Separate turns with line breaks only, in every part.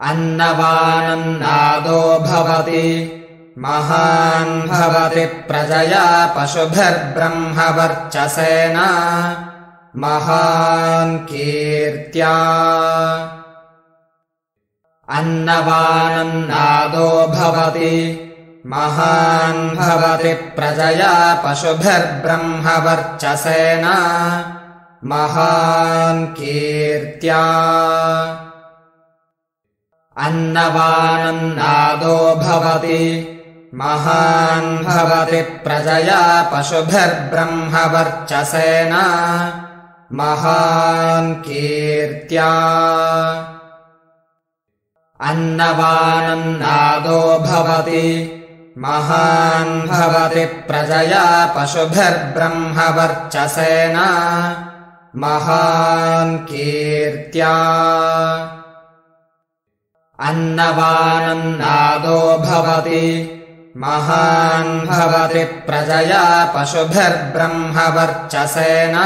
अन्नवानन्नादो भवति महान् भवति प्रजया पशुभिर्ब्रह्मवर्चसेन महान् कीर्त्या अन्नवानन्नादो भवति महान् भवति प्रजया पशुभिर्ब्रह्मवर्चसेन महान् कीर्त्या अन्नवानन्नादो भवति महान् भवति प्रजया पशुभिर्ब्रह्मवर्चसेन महान् कीर्त्या अन्नवानन्नादो भवति महान् भवति प्रजया पशुभिर्ब्रह्मवर्चसेन महान् कीर्त्या अन्नवानन्नादो भवति महान् भवति प्रजया पशुभिर्ब्रह्मवर्चसेन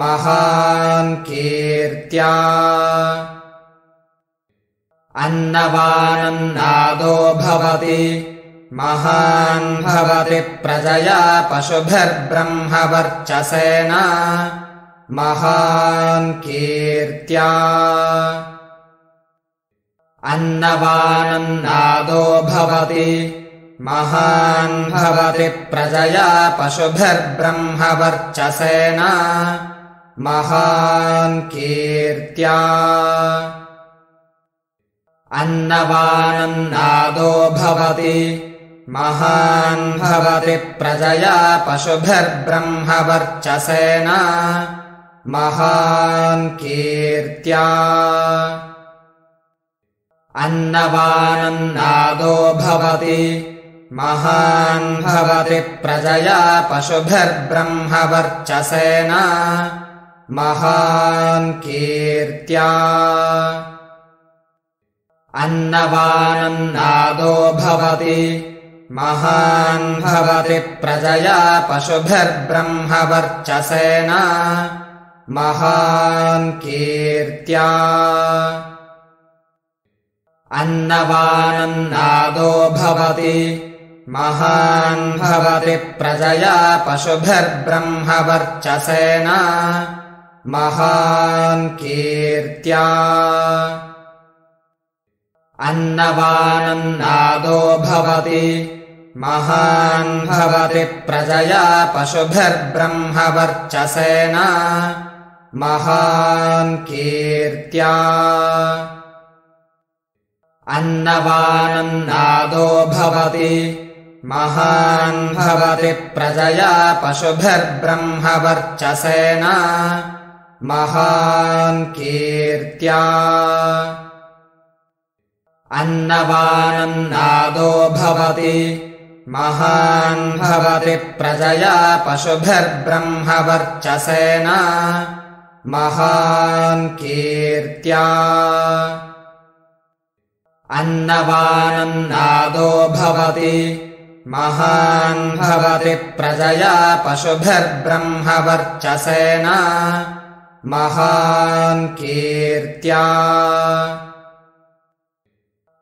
महान् कीर्त्या अन्नवानन्नादो भवति महान् भवति प्रजया पशुभिर्ब्रह्मवर्चसेन महान् कीर्त्या अन्नवानन्नादो भवति महान् भवति प्रजया पशुभिर्ब्रह्मवर्चसेन महान् कीर्त्या अन्नवानन्नादो भवति महान् भवति प्रजया पशुभिर्ब्रह्मवर्चसेन महान् कीर्त्या अन्नवानन्नादो भवति महान् भवति प्रजया पशुभिर्ब्रह्मवर्चसेन महान् कीर्त्या अन्नवानन्नादो भवति महान् भवति प्रजया पशुभिर्ब्रह्मवर्चसेन महान् कीर्त्या अन्नवानन्नादो भवति महान् भवति प्रजया पशुभिर्ब्रह्मवर्चसेन महान् कीर्त्या अन्नवानन्नादो भवति महान् भवति प्रजया पशुभिर्ब्रह्मवर्चसेन महान् कीर्त्या अन्नवानन्नादो भवति महान् भवति प्रजया पशुभिर्ब्रह्मवर्चसेन महान् कीर्त्या अन्नवानन्नादो भवति महान् भवति प्रजया पशुभिर्ब्रह्मवर्चसेन महान् कीर्त्या अन्नवानन्नादो भवति महान् भवति प्रजया पशुभिर्ब्रह्मवर्चसेन महान् कीर्त्या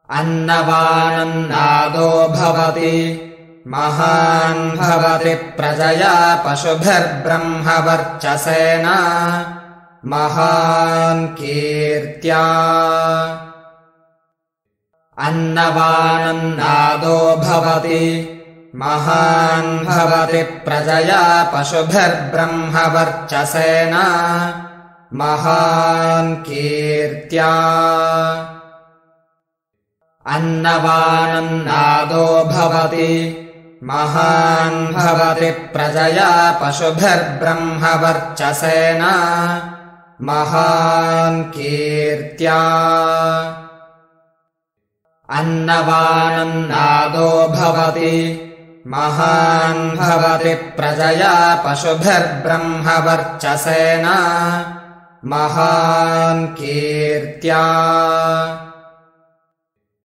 अन्नवानन्नादो भवति महान् भवति प्रजया पशुभिर्ब्रह्मवर्चसेन महान् कीर्त्या अन्नवानन्नादो भवति महान् भवति प्रजया पशुभिर्ब्रह्मवर्चसेन महान् कीर्त्या अन्नवानन्नादो भवति महान् भवति प्रजया पशुभिर्ब्रह्मवर्चसेन महान् कीर्त्या अन्नवानन्नादो भवति महान् भवति प्रजया पशुभिर्ब्रह्मवर्चसेन महान् कीर्त्या